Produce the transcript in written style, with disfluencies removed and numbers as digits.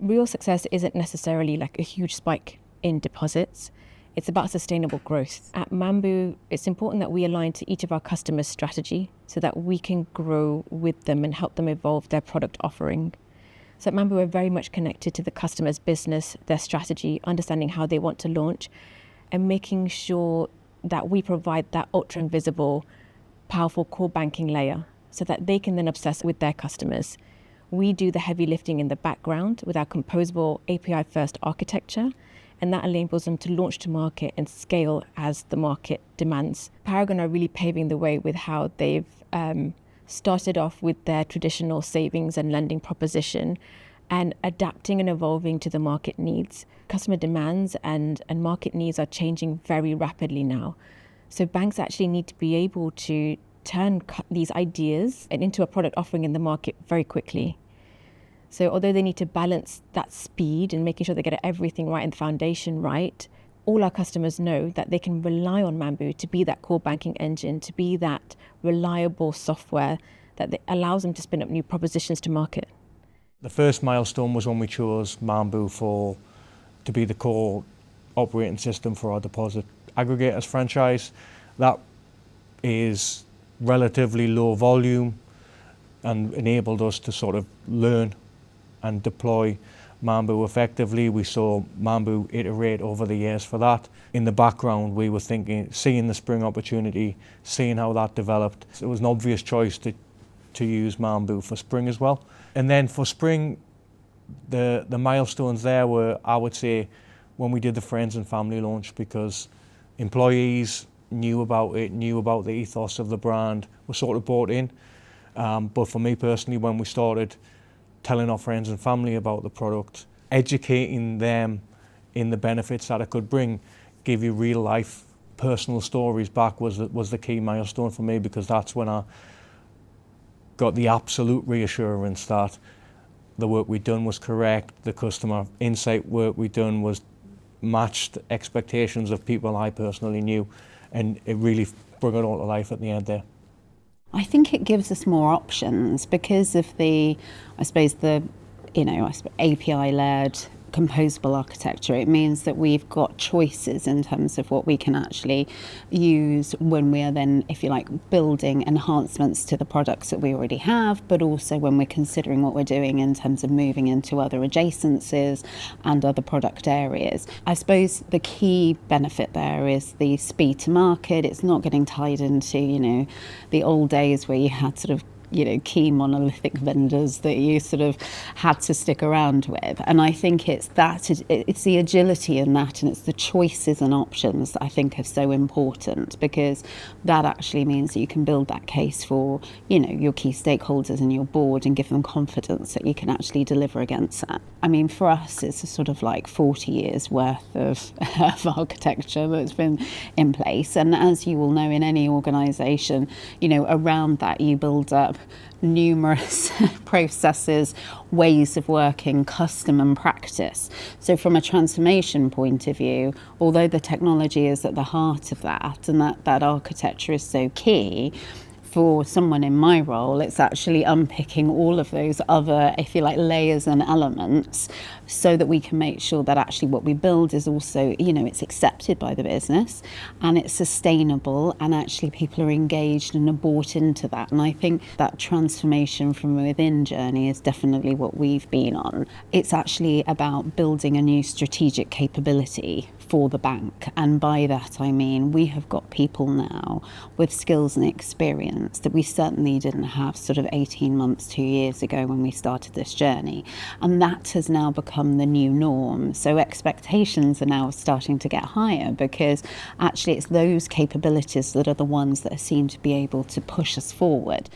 Real success isn't necessarily like a huge spike in deposits. It's about sustainable growth. At Mambu, it's important that we align to each of our customers' strategy so that we can grow with them and help them evolve their product offering. So at Mambu, we're very much connected to the customer's business, their strategy, understanding how they want to launch, and making sure that we provide that ultra invisible, powerful core banking layer so that they can then obsess with their customers. We do the heavy lifting in the background with our composable API-first architecture, and that enables them to launch to market and scale as the market demands. Paragon are really paving the way with how they've started off with their traditional savings and lending proposition and adapting and evolving to the market needs. Customer demands and market needs are changing very rapidly now. So banks actually need to be able to turn these ideas into a product offering in the market very quickly. So although they need to balance that speed and making sure they get everything right and the foundation right, all our customers know that they can rely on Mambu to be that core banking engine, to be that reliable software that allows them to spin up new propositions to market. The first milestone was when we chose Mambu to be the core operating system for our deposit aggregators franchise. That is relatively low volume and enabled us to sort of learn and deploy Mambu effectively. We saw Mambu iterate over the years for that. In the background, we were seeing the Spring opportunity, seeing how that developed. It was an obvious choice to use Mambu for Spring as well. And then for Spring, the milestones there were, I would say, when we did the friends and family launch, because employees knew about it, knew about the ethos of the brand, were sort of bought in. But for me personally, when we started telling our friends and family about the product, educating them in the benefits that it could bring, give you real life personal stories back was the key milestone for me, because that's when I got the absolute reassurance that the work we'd done was correct, the customer insight work we'd done was matched expectations of people I personally knew, and it really brought it all to life at the end there. I think it gives us more options because of the API-led composable architecture. It means that we've got choices in terms of what we can actually use when we are then, if you like, building enhancements to the products that we already have, but also when we're considering what we're doing in terms of moving into other adjacencies and other product areas. I suppose the key benefit there is the speed to market. It's not getting tied into, the old days where you had sort of key monolithic vendors that you sort of had to stick around with. And I think it's the agility in that, and it's the choices and options that I think are so important, because that actually means that you can build that case for, your key stakeholders and your board and give them confidence that you can actually deliver against that. I mean, for us, it's a sort of like 40 years worth of architecture that's been in place. And as you will know, in any organisation, around that you build up numerous processes, ways of working, custom and practice. So from a transformation point of view, although the technology is at the heart of that and that architecture is so key, for someone in my role, it's actually unpicking all of those other, if you like, layers and elements so that we can make sure that actually what we build is also, it's accepted by the business and it's sustainable, and actually people are engaged and are bought into that. And I think that transformation from within journey is definitely what we've been on. It's actually about building a new strategic capability for the bank, and by that I mean we have got people now with skills and experience that we certainly didn't have sort of 18 months, 2 years ago when we started this journey, and that has now become the new norm. So expectations are now starting to get higher, because actually it's those capabilities that are the ones that seem to be able to push us forward.